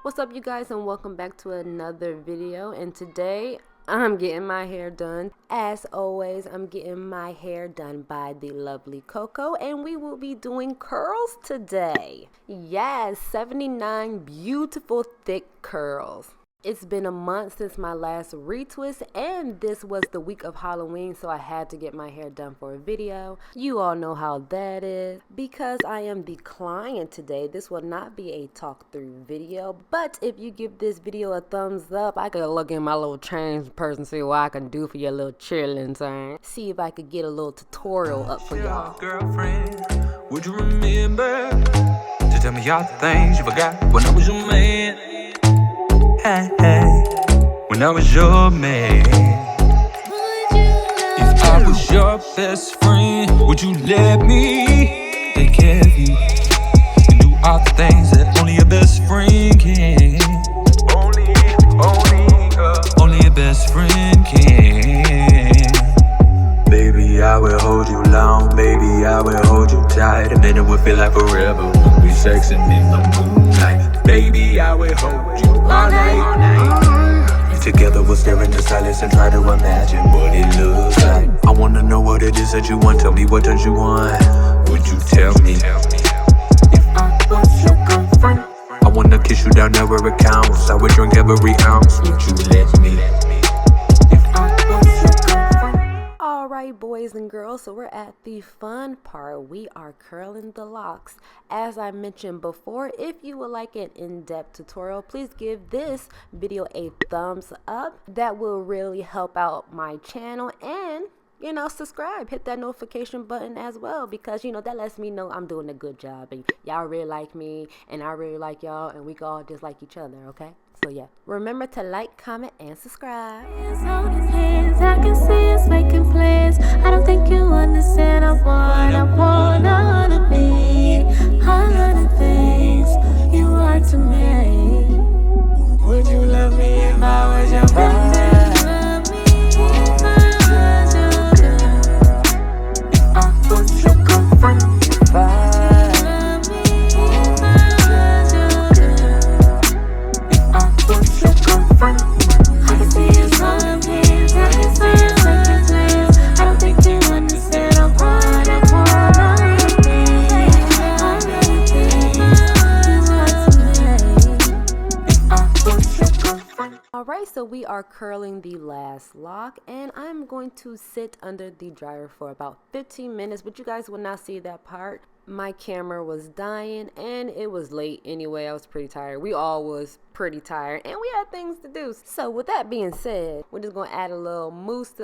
What's up, you guys, and welcome back to another video. And today I'm getting my hair done. As always, I'm getting my hair done by the lovely Coco, and we will be doing curls today. Yes, 79 beautiful thick curls. It's been a month since my last retwist, and this was the week of Halloween, so I had to get my hair done for a video. You all know how that is. Because I am the client today, this will not be a talk through video, but if you give this video a thumbs up, I could look in my little change person, see what I can do for your little chilling thing. See if I could get a little tutorial up for y'all. Girlfriend, would you remember to tell me all the things you forgot when I was your man? Hey, hey, when I was your man. If I was your best friend, would you let me take care of you and do all the things that only a best friend can? Only a best friend can. Baby, I will hold you long. Baby, I will hold you tight. A minute will feel like forever. We sexing in the moonlight. Baby, I will hold you all night. Together we'll stare into silence and try to imagine what it looks like. I wanna know what it is that you want. Tell me, what don't you want? Would you tell me? If I was your girlfriend, I wanna kiss you down there where it counts. I would drink every ounce. Would you let me? If I was your girlfriend. Alright, boys and girls, so we're at the fun part. We are curling the locks. As I mentioned before, if you would like an in-depth tutorial, please give this video a thumbs up. That will really help out my channel, and subscribe, hit that notification button as well, because that lets me know I'm doing a good job and y'all really like me and I really like y'all, and we can all just like each other, okay? So yeah, remember to like, comment, and subscribe. I can see us making plans. I don't think you understand. I wanna be all of the things you are to me. Would you love me if I was your friend? Alright, so we are curling the last lock, and I'm going to sit under the dryer for about 15 minutes, but you guys will not see that part. My camera was dying and it was late anyway. I was pretty tired. We all was pretty tired and we had things to do. So with that being said, we're just going to add a little mousse,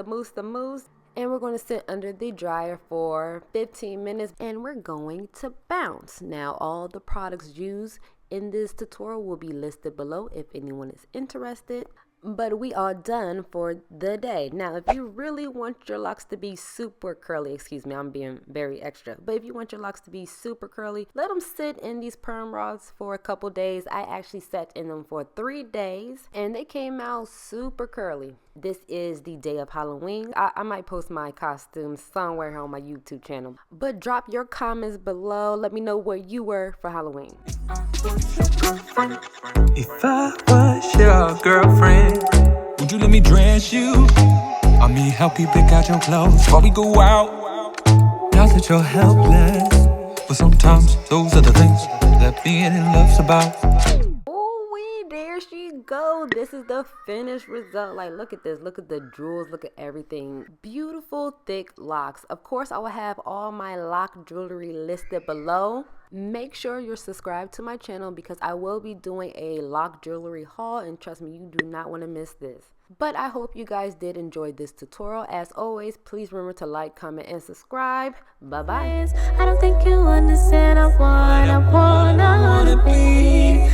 and we're going to sit under the dryer for 15 minutes, and we're going to bounce. Now, all the products used in this tutorial will be listed below if anyone is interested. But we are done for the day. Now, if you really want your locks to be super curly, excuse me, I'm being very extra, but if you want your locks to be super curly, let them sit in these perm rods for a couple days. I actually sat in them for 3 days and they came out super curly. This is the day of Halloween. I might post my costumes somewhere on my YouTube channel, but drop your comments below. Let me know where you were for Halloween. If I was your girlfriend, would you let me dress you? I mean, help you pick out your clothes while we go out. Not that you're helpless, but sometimes those are the things that being in love's about. There she go. This is the finished result. Like, look at this. Look at the jewels. Look at everything. Beautiful thick locks. Of course, I will have all my lock jewelry listed below. Make sure you're subscribed to my channel because I will be doing a lock jewelry haul, and trust me, you do not want to miss this. But I hope you guys did enjoy this tutorial. As always, please remember to like, comment, and subscribe. Bye bye. I don't think you understand. I wanna be